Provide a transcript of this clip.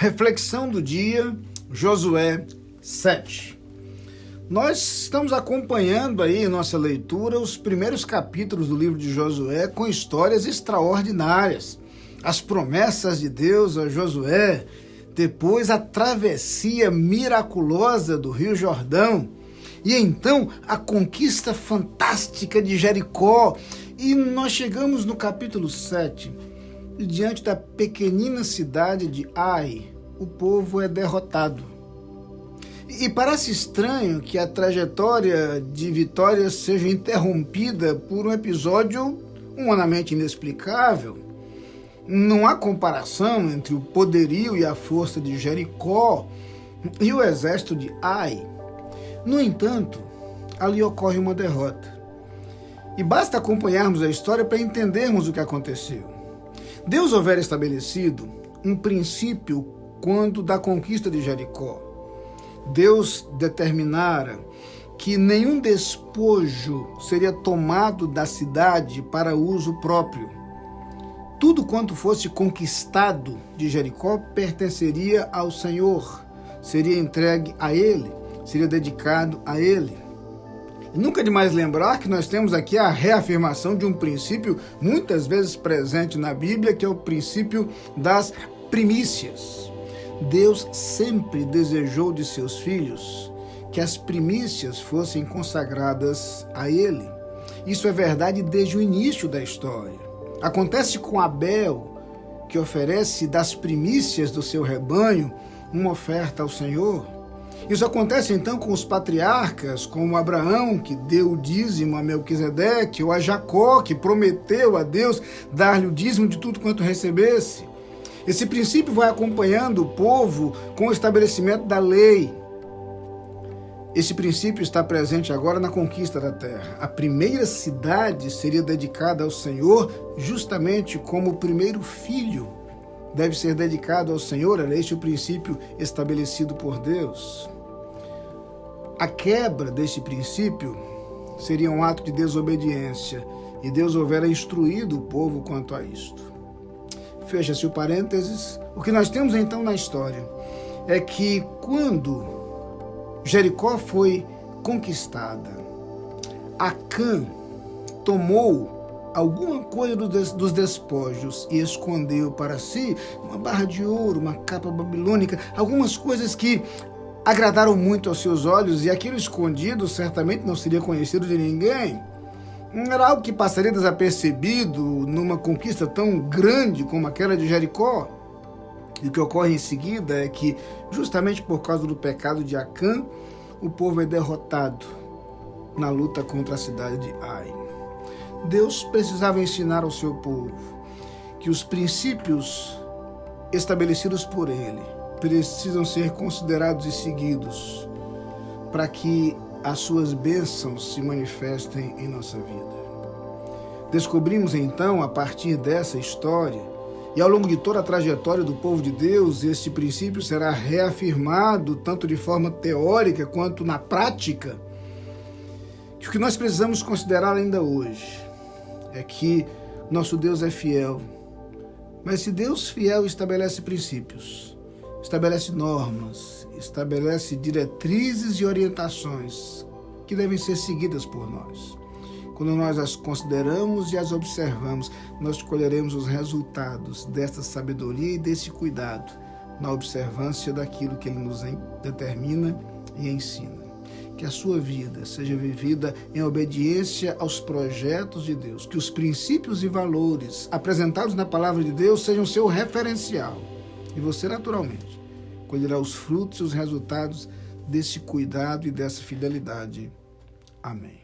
Reflexão do dia, Josué 7. Nós estamos acompanhando aí em nossa leitura os primeiros capítulos do livro de Josué com histórias extraordinárias. As promessas de Deus a Josué, depois a travessia miraculosa do Rio Jordão, e então a conquista fantástica de Jericó. E nós chegamos no capítulo 7, e diante da pequenina cidade de Ai, o povo é derrotado. E parece estranho que a trajetória de vitória seja interrompida por um episódio humanamente inexplicável. Não há comparação entre o poderio e a força de Jericó e o exército de Ai. No entanto, ali ocorre uma derrota. E basta acompanharmos a história para entendermos o que aconteceu. Deus houvera estabelecido um princípio quando da conquista de Jericó. Deus determinara que nenhum despojo seria tomado da cidade para uso próprio. Tudo quanto fosse conquistado de Jericó pertenceria ao Senhor, seria entregue a Ele, seria dedicado a Ele. E nunca é demais lembrar que nós temos aqui a reafirmação de um princípio muitas vezes presente na Bíblia, que é o princípio das primícias. Deus sempre desejou de seus filhos que as primícias fossem consagradas a Ele. Isso é verdade desde o início da história. Acontece com Abel, que oferece das primícias do seu rebanho uma oferta ao Senhor. Isso acontece então com os patriarcas, como Abraão, que deu o dízimo a Melquisedeque, ou a Jacó, que prometeu a Deus dar-lhe o dízimo de tudo quanto recebesse. Esse princípio vai acompanhando o povo com o estabelecimento da lei. Esse princípio está presente agora na conquista da terra. A primeira cidade seria dedicada ao Senhor, justamente como o primeiro filho deve ser dedicado ao Senhor. Era este o princípio estabelecido por Deus. A quebra deste princípio seria um ato de desobediência, e Deus houvera instruído o povo quanto a isto. Fecha-se o parênteses. O que nós temos então na história é que quando Jericó foi conquistada, Acã tomou alguma coisa dos despojos e escondeu para si uma barra de ouro, uma capa babilônica, algumas coisas que agradaram muito aos seus olhos, e aquilo escondido certamente não seria conhecido de ninguém. Não era algo que passaria desapercebido numa conquista tão grande como aquela de Jericó. E o que ocorre em seguida é que, justamente por causa do pecado de Acã, o povo é derrotado na luta contra a cidade de Ai. Deus precisava ensinar ao seu povo que os princípios estabelecidos por Ele precisam ser considerados e seguidos para que as suas bênçãos se manifestem em nossa vida. Descobrimos então, a partir dessa história, e ao longo de toda a trajetória do povo de Deus, este princípio será reafirmado tanto de forma teórica quanto na prática, que o que nós precisamos considerar ainda hoje é que nosso Deus é fiel. Mas se Deus fiel estabelece princípios, estabelece normas, estabelece diretrizes e orientações que devem ser seguidas por nós. Quando nós as consideramos e as observamos, nós colheremos os resultados desta sabedoria e desse cuidado na observância daquilo que Ele nos determina e ensina. Que a sua vida seja vivida em obediência aos projetos de Deus, que os princípios e valores apresentados na palavra de Deus sejam seu referencial. E você, naturalmente, colherá os frutos e os resultados desse cuidado e dessa fidelidade. Amém.